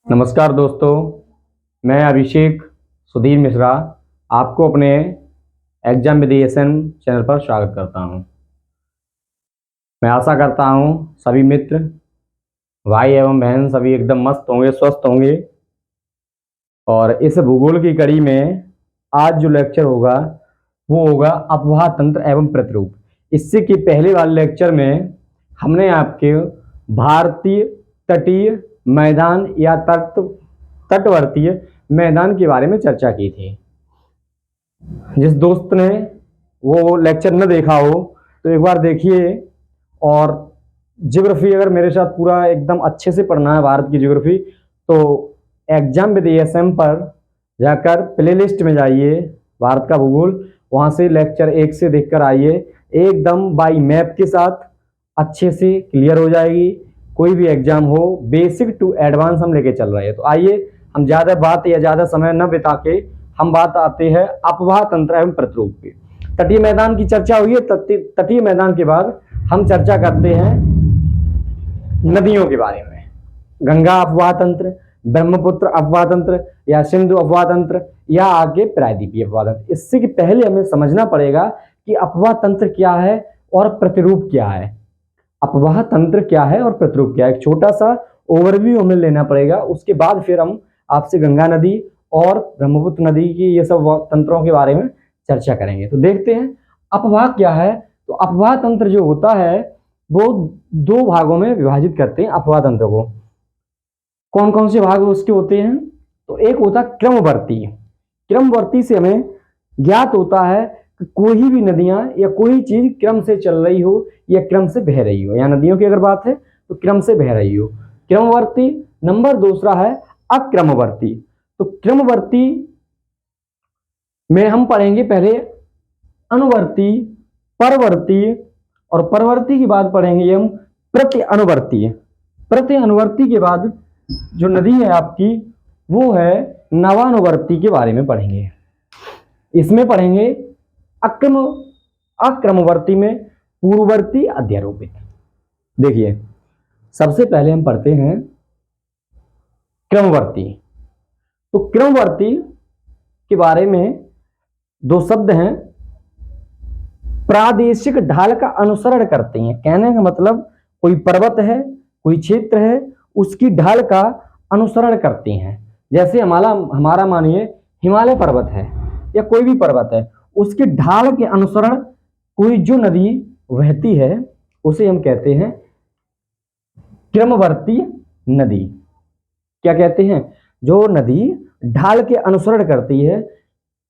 नमस्कार दोस्तों, मैं अभिषेक सुधीर मिश्रा आपको अपने एग्जाम विद एएसएन चैनल पर स्वागत करता हूं। मैं आशा करता हूं सभी मित्र भाई एवं बहन सभी एकदम मस्त होंगे, स्वस्थ होंगे। और इस भूगोल की कड़ी में आज जो लेक्चर होगा वो होगा अपवाह तंत्र एवं प्रतिरूप। इससे कि पहले वाले लेक्चर में हमने आपके भारतीय तटीय मैदान या तटवर्तीय मैदान के बारे में चर्चा की थी। जिस दोस्त ने वो लेक्चर न देखा हो तो एक बार देखिए। और ज्योग्राफी अगर मेरे साथ पूरा एकदम अच्छे से पढ़ना है भारत की ज्योग्राफी, तो एग्जाम विद एएसएम पर जाकर प्लेलिस्ट में जाइए, भारत का भूगोल, वहाँ से लेक्चर 1 से देखकर आइए। एकदम बाई मैप के साथ अच्छे से क्लियर हो जाएगी। कोई भी एग्जाम हो, बेसिक टू एडवांस हम लेके चल रहे हैं। तो आइए हम ज़्यादा बात या ज़्यादा समय न बिता के हम बात आते हैं अपवाह तंत्र एवं प्रतिरूप की। तटीय मैदान की चर्चा हुई है। तटीय मैदान के बाद हम चर्चा करते हैं नदियों के बारे में। गंगा अपवाह तंत्र, ब्रह्मपुत्र अपवाह तंत्र या सिंधु अपवाह तंत्र या आगे प्रायद्वीपीय अपवाह तंत्र। इससे कि पहले हमें समझना पड़ेगा कि अपवाह तंत्र क्या है और प्रतिरूप क्या है। अपवाह तंत्र क्या है और प्रतिरूप क्या है, एक छोटा सा ओवरव्यू हमें लेना पड़ेगा। उसके बाद फिर हम आपसे गंगा नदी और ब्रह्मपुत्र नदी की ये सब तंत्रों के बारे में चर्चा करेंगे। तो देखते हैं अपवाह क्या है। तो अपवाह तंत्र जो होता है वो 2 भागों में विभाजित करते हैं अपवाह तंत्र को। कौन कौन से भाग उसके होते हैं? तो एक होता है क्रमवर्ती। क्रमवर्ती से हमें ज्ञात होता है कि कोई भी नदियां या कोई चीज क्रम से चल रही हो या क्रम से बह रही हो। या नदियों की अगर बात है तो क्रम से बह रही हो, क्रमवर्ती। नंबर दूसरा है अक्रमवर्ती। तो क्रमवर्ती में हम पढ़ेंगे पहले अनुवर्ती, परवर्ती, और परवर्ती की बाद पढ़ेंगे हम प्रति अनुवर्ती। प्रति अनुवर्ती के बाद जो नदी है आपकी वो है नवानुवर्ती के बारे में पढ़ेंगे। इसमें पढ़ेंगे अक्रमवर्ती में पूर्ववर्ती अध्यारोपित। देखिए सबसे पहले हम पढ़ते हैं क्रमवर्ती। तो क्रमवर्ती के बारे में 2 शब्द हैं। प्रादेशिक ढाल का अनुसरण करते हैं। कहने का मतलब कोई पर्वत है, कोई क्षेत्र है, उसकी ढाल का अनुसरण करते हैं। जैसे हमारा मानिए हिमालय पर्वत है या कोई भी पर्वत है, उसकी ढाल के अनुसरण कोई जो नदी बहती है उसे हम कहते हैं क्रमवर्ती नदी। क्या कहते हैं? जो नदी ढाल के अनुसरण करती है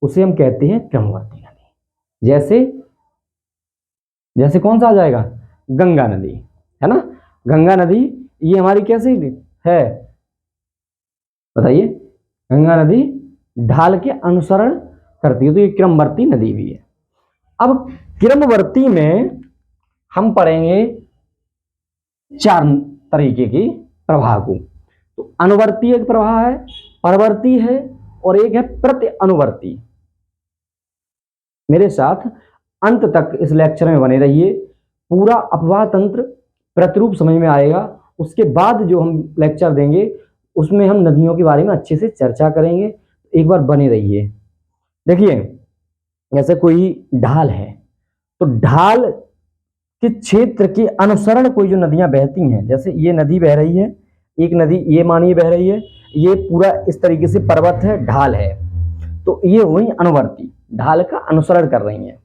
उसे हम कहते हैं क्रमवर्ती नदी। जैसे कौन सा आ जाएगा? गंगा नदी, है ना। गंगा नदी ये हमारी कैसी है बताइए? गंगा नदी ढाल के अनुसरण करती है, तो ये क्रमवर्ती नदी भी है। अब क्रमवर्ती में हम पढ़ेंगे 4 तरीके की प्रवाह को। तो अनुवर्ती एक प्रवाह है, परवर्ती है और एक है प्रति अनुवर्ती। मेरे साथ अंत तक इस लेक्चर में बने रहिए। पूरा अपवाह तंत्र प्रतिरूप समझ में आएगा। उसके बाद जो हम लेक्चर देंगे उसमें हम नदियों के बारे में अच्छे से चर्चा करेंगे। एक बार बने रहिए। देखिए जैसे कोई ढाल है तो ढाल के क्षेत्र के अनुसरण कोई जो नदियां बहती हैं, जैसे ये नदी बह रही है, एक नदी ये मानिए बह रही है, ये पूरा इस तरीके से पर्वत है, ढाल है, तो ये हुई अनुवर्ती, ढाल का अनुसरण कर रही हैं।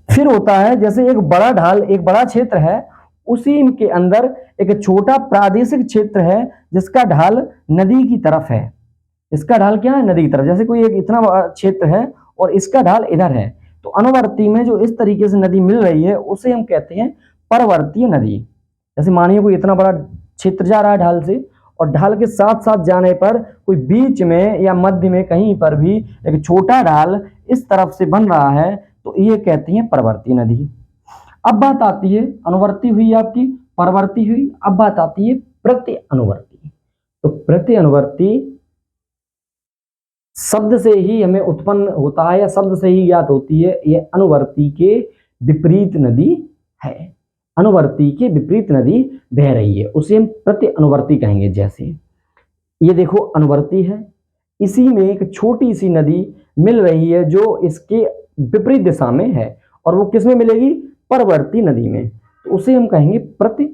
फिर होता है जैसे एक बड़ा ढाल, एक बड़ा क्षेत्र है, उसी के अंदर एक छोटा प्रादेशिक क्षेत्र है जिसका ढाल नदी की तरफ है। इसका ढाल क्या है? नदी की तरफ। जैसे कोई एक इतना बड़ा क्षेत्र है और इसका ढाल इधर है, तो अनुवर्ती में जो इस तरीके से नदी मिल रही है उसे हम कहते हैं परवर्तीय नदी। जैसे मानिए कोई इतना बड़ा क्षेत्र जा रहा है ढाल से, और ढाल के साथ साथ जाने पर कोई बीच में या मध्य में कहीं पर भी एक छोटा ढाल इस तरफ से बन रहा है, तो ये कहती हैं परवर्ती नदी। अब बात आती है, अनुवर्ती हुई आपकी, परवर्ती हुई, अब बात आती है प्रति अनुवर्ती। तो प्रति अनुवर्ती शब्द से ही हमें उत्पन्न होता है या शब्द से ही ज्ञात होती है। ये अनुवर्ती के विपरीत नदी है। अनुवर्ती के विपरीत नदी बह रही है, उसे हम प्रति अनुवर्ती कहेंगे। जैसे ये देखो अनुवर्ती है, इसी में एक छोटी सी नदी मिल रही है जो इसके विपरीत दिशा में है, और वो किस में मिलेगी? परवर्ती नदी में। तो उसे हम कहेंगे प्रति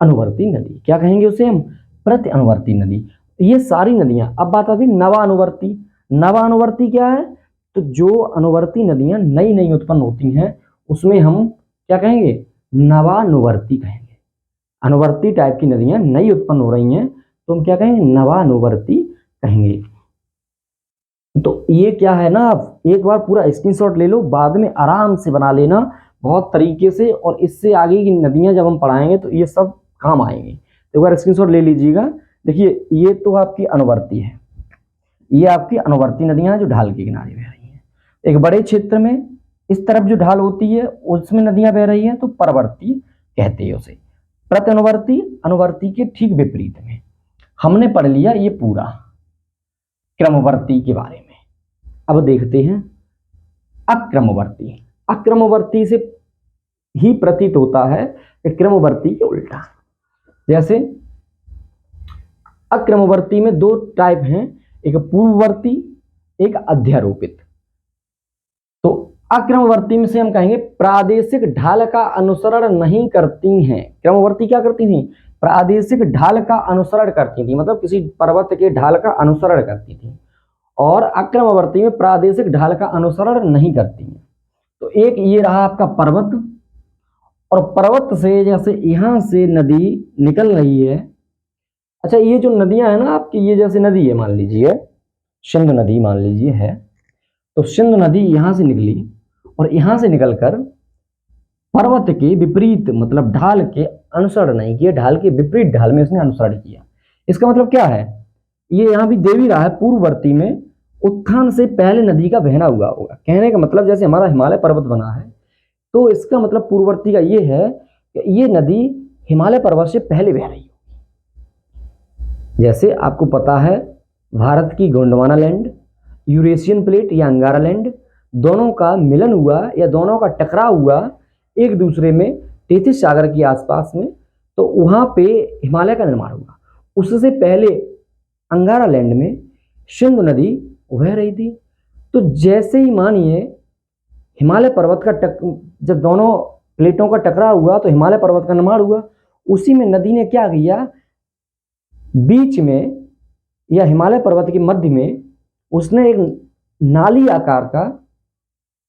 अनुवर्ती नदी। क्या कहेंगे उसे हम? प्रति अनुवर्ती नदी। ये सारी नदियां। अब बात आती नवा अनुवर्ती। नवा अनुवर्ती क्या है? तो जो अनुवर्ती नदियां नई नई उत्पन्न होती हैं उसमें हम क्या कहेंगे? नवानुवर्ती कहेंगे। अनुवर्ती टाइप की नदियां नई उत्पन्न हो रही हैं तो हम क्या कहेंगे? नवानुवर्ती कहेंगे। तो ये क्या है ना, आप एक बार पूरा स्क्रीनशॉट ले लो, बाद में आराम से बना लेना बहुत तरीके से, और इससे आगे की नदियां जब हम पढ़ाएंगे तो ये सब काम आएंगे। तो एक बार स्क्रीनशॉट ले लीजिएगा। देखिए ये तो आपकी अनुवर्ती है, ये आपकी अनुवर्ती नदियां हैं जो ढाल के किनारे बह रही हैं। एक बड़े क्षेत्र में इस तरफ जो ढाल होती है उसमें नदियां बह रही हैं तो परवर्ती कहते हैं उसे। प्रति अनुवर्ती अनुवर्ती के ठीक विपरीत में। हमने पढ़ लिया ये पूरा क्रमवर्ती के बारे में। अब देखते हैं अक्रमवर्ती। अक्रमवर्ती से ही प्रतीत होता है कि क्रमवर्ती के उल्टा। जैसे अक्रमवर्ती में दो टाइप हैं, एक पूर्ववर्ती, एक अध्यारोपित। तो अक्रमवर्ती में से हम कहेंगे प्रादेशिक ढाल का अनुसरण नहीं करती हैं। क्रमवर्ती क्या करती थी? प्रादेशिक ढाल का अनुसरण करती थी, मतलब किसी पर्वत के ढाल का अनुसरण करती थी। और अक्रमवर्ती में प्रादेशिक ढाल का अनुसरण नहीं करती हैं। तो एक ये रहा आपका पर्वत, और पर्वत से जैसे यहां से नदी निकल रही है। अच्छा, ये जो नदियां है ना आपकी, ये जैसे नदी है, मान लीजिए सिंधु नदी मान लीजिए है, तो सिंधु नदी यहां से निकली और यहां से निकलकर पर्वत के विपरीत मतलब ढाल के अनुसरण नहीं किया, ढाल के विपरीत ढाल में इसने अनुसरण किया। इसका मतलब क्या है? ये यहां भी दे भी रहा है पूर्ववर्ती में उत्थान से पहले नदी का बहना हुआ होगा। कहने का मतलब जैसे हमारा हिमालय पर्वत बना है तो इसका मतलब पूर्ववर्ती का ये है कि ये नदी हिमालय पर्वत से पहले बह रही है। जैसे आपको पता है भारत की गोंडवाना लैंड, यूरेशियन प्लेट या अंगारा लैंड, दोनों का मिलन हुआ या दोनों का टकराव हुआ एक दूसरे में तेथिस सागर के आसपास में, तो वहां पे हिमालय का निर्माण हुआ। उससे पहले अंगारा लैंड में सिंधु नदी बह रही थी। तो जैसे ही मानिए हिमालय पर्वत का जब दोनों प्लेटों का टकराव हुआ तो हिमालय पर्वत का निर्माण हुआ। उसी में नदी ने क्या किया, बीच में या हिमालय पर्वत के मध्य में उसने एक नाली आकार का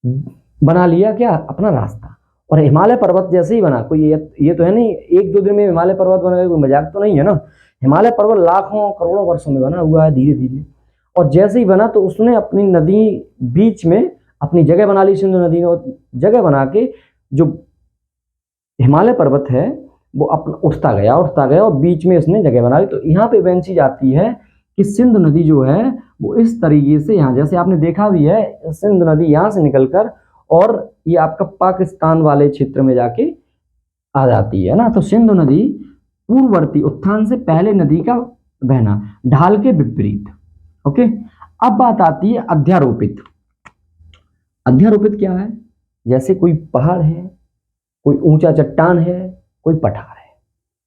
बना लिया क्या, अपना रास्ता। और हिमालय पर्वत जैसे ही बना, कोई ये तो है नहीं एक दो दिन में हिमालय पर्वत बना, कोई मजाक तो नहीं है ना। हिमालय पर्वत लाखों करोड़ों वर्षों में बना हुआ है धीरे धीरे। और जैसे ही बना तो उसने अपनी नदी बीच में अपनी जगह बना ली, सिंधु नदी ने जगह बना के जो हिमालय पर्वत है वो अपना उठता गया और बीच में इसने जगह बना ली। तो यहाँ पे बेन चीज आती है कि सिंधु नदी जो है वो इस तरीके से यहाँ जैसे आपने देखा भी है, सिंधु नदी यहाँ से निकलकर और ये आपका पाकिस्तान वाले क्षेत्र में जाके आ जाती है ना। तो सिंधु नदी पूर्ववर्ती उत्थान से पहले नदी का बहना, ढाल के विपरीत। ओके, अब बात आती है अध्यारोपित। अध्यारोपित क्या है? जैसे कोई पहाड़ है, कोई ऊंचा चट्टान है, कोई पठार है,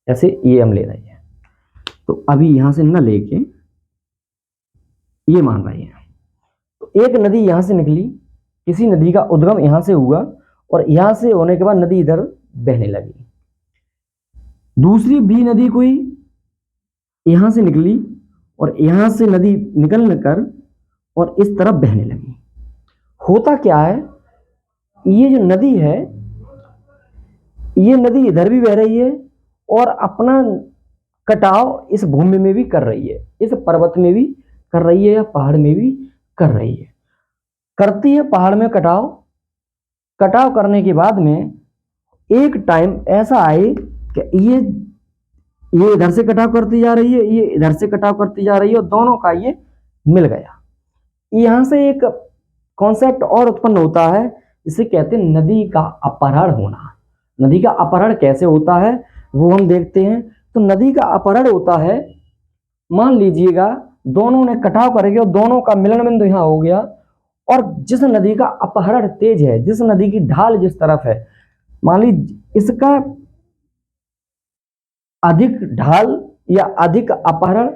जैसे ये हम ले रहे हैं। तो अभी यहां से न लेके ये मान रहे हैं। तो एक नदी यहां से निकली, किसी नदी का उद्गम यहां से हुआ और यहां से होने के बाद नदी इधर बहने लगी। दूसरी बी नदी कोई यहां से निकली और यहां से नदी निकल कर और इस तरफ बहने लगी। होता क्या है, ये जो नदी है ये नदी इधर भी बह रही है और अपना कटाव इस भूमि में भी कर रही है, इस पर्वत में भी कर रही है या पहाड़ में भी कर रही है। करती है पहाड़ में कटाव, कटाव करने के बाद में एक टाइम ऐसा आए कि ये इधर से कटाव करती जा रही है, ये इधर से कटाव करती जा रही है और दोनों का ये मिल गया। यहां से एक कॉन्सेप्ट और उत्पन्न होता है जिसे कहते हैं नदी का अपहरण होना। नदी का अपहरण कैसे होता है वो हम देखते हैं। तो नदी का अपहरण होता है, मान लीजिएगा दोनों ने कटाव करेंगे और दोनों का मिलन बिंदु यहां हो गया, और जिस नदी का अपहरण तेज है, जिस नदी की ढाल जिस तरफ है, मान लीजिए इसका अधिक ढाल या अधिक अपहरण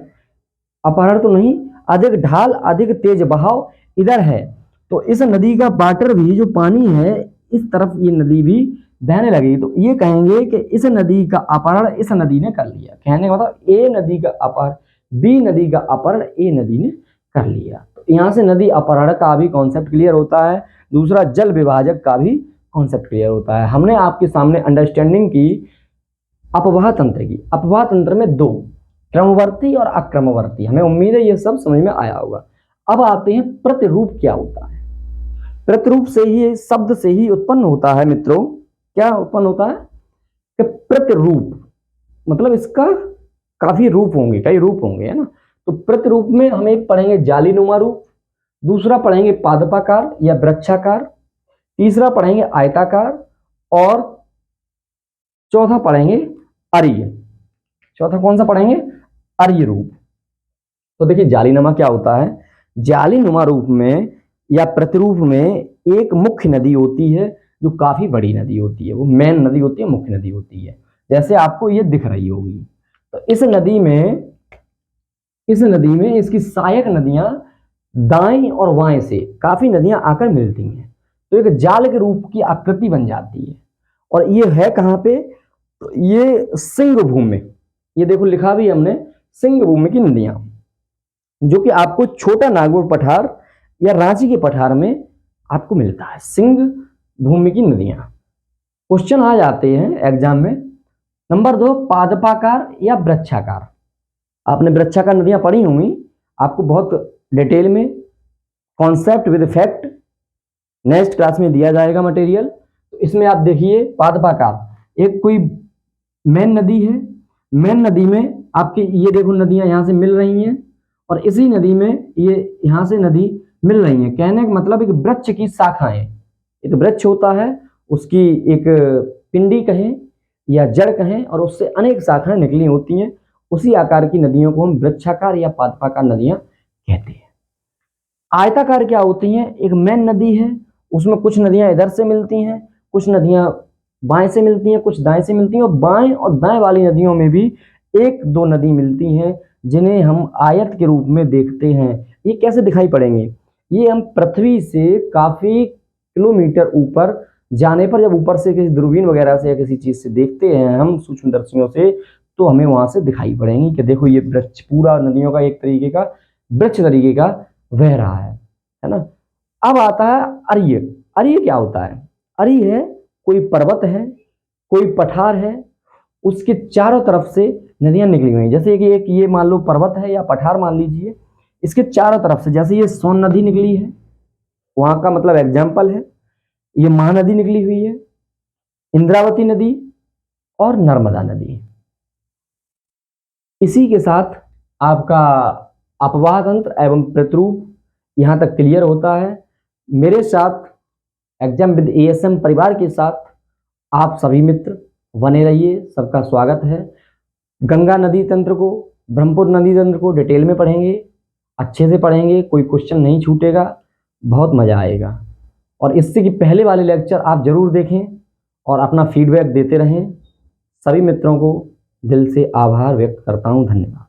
अपहरण तो नहीं, अधिक ढाल, अधिक तेज बहाव इधर है। तो इस नदी का वाटर भी, जो पानी है, इस तरफ ये नदी भी बहने लगी। तो ये कहेंगे कि इस नदी का अपहरण इस नदी ने कर लिया। कहने का मतलब ए नदी का अपहरण, बी नदी का अपहरण ए नदी ने कर लिया। तो यहाँ से नदी अपहरण का भी कॉन्सेप्ट क्लियर होता है। दूसरा, जल विभाजक का भी कॉन्सेप्ट क्लियर होता है। हमने आपके सामने अंडरस्टैंडिंग की अपवाह तंत्र की। अपवाह तंत्र में दो, क्रमवर्ती और अक्रमवर्ती। हमें उम्मीद है ये सब समझ में आया होगा। अब आते हैं प्रतिरूप क्या होता है। प्रतिरूप से ही, शब्द से ही उत्पन्न होता है मित्रों। क्या उत्पन्न होता है कि प्रतिरूप मतलब इसका काफी रूप होंगे, कई रूप होंगे, है ना। तो प्रतिरूप में हम एक पढ़ेंगे जालीनुमा रूप, दूसरा पढ़ेंगे पादपाकार या वृक्षाकार, तीसरा पढ़ेंगे आयताकार और चौथा पढ़ेंगे अर्य। चौथा कौन सा पढ़ेंगे? अर्य रूप। तो देखिए जालीनुमा क्या होता है। जालीनुमा रूप में या प्रतिरूप में एक मुख्य नदी होती है जो काफी बड़ी नदी होती है, वो मेन नदी होती है, मुख्य नदी होती है। जैसे आपको ये दिख रही होगी। तो इस नदी में इसकी सहायक नदियां दाएं और बाएं से काफी नदियां आकर मिलती हैं, तो एक जाल के रूप की आकृति बन जाती है। और ये है कहाँ पे? तो ये सिंहभूमि में, ये देखो लिखा भी हमने, सिंहभूमि की नदियां, जो कि आपको छोटा नागपुर पठार या रांची के पठार में आपको मिलता है, सिंहभूमि की नदियां। क्वेश्चन आ जाते हैं एग्जाम में। नंबर 2, पादपाकार या वृक्षाकार। आपने वृक्षाकार नदियां पढ़ी होंगी, आपको बहुत डिटेल में concept with fact next class में दिया जाएगा मटेरियल। तो इसमें आप देखिए पादपाकार, एक कोई मेन नदी है, मेन नदी में आपके ये देखो नदियां यहाँ से मिल रही हैं और इसी नदी में ये यहाँ से नदी मिल रही हैं। कहने का मतलब एक वृक्ष की शाखाएं, एक वृक्ष होता है, उसकी एक पिंडी कहें या जड़ कहें और उससे अनेक शाखाएं निकली होती हैं। उसी आकार की नदियों को हम वृक्षाकार या पादपाकार नदियां कहते हैं। आयताकार क्या होती हैं? एक मेन नदी है, उसमें कुछ नदियां इधर से मिलती हैं, कुछ नदियां बाएं से मिलती हैं, कुछ दाएं से मिलती हैं, और बाएं और दाएं वाली नदियों में भी एक दो नदी मिलती हैं जिन्हें हम आयत के रूप में देखते हैं। ये कैसे दिखाई पड़ेंगे? ये हम पृथ्वी से काफी किलोमीटर ऊपर जाने पर, जब ऊपर से किसी दूरबीन वगैरह से या किसी चीज से देखते हैं हम सूक्ष्मदर्शियों से, तो हमें वहां से दिखाई पड़ेंगी कि देखो ये वृक्ष पूरा नदियों का एक तरीके का वृक्ष तरीके का बह रहा है ना। अब आता है अर्य। अर्य क्या होता है? अर्य है कोई पर्वत है, कोई पठार है, उसके चारों तरफ से नदियां निकली हुई हैं। जैसे कि एक ये मान लो पर्वत है या पठार मान लीजिए, इसके चारों तरफ से, जैसे ये सोन नदी निकली है, वहां का मतलब एग्जाम्पल है, ये महानदी निकली हुई है, इंद्रावती नदी और नर्मदा नदी। इसी के साथ आपका अपवाह तंत्र एवं प्रतिरूप यहाँ तक क्लियर होता है। मेरे साथ एग्जाम विद एएसएम परिवार के साथ आप सभी मित्र बने रहिए, सबका स्वागत है। गंगा नदी तंत्र को, ब्रह्मपुत्र नदी तंत्र को डिटेल में पढ़ेंगे, अच्छे से पढ़ेंगे, कोई क्वेश्चन नहीं छूटेगा, बहुत मजा आएगा। और इससे कि पहले वाले लेक्चर आप जरूर देखें और अपना फीडबैक देते रहें। सभी मित्रों को दिल से आभार व्यक्त करता हूं। धन्यवाद।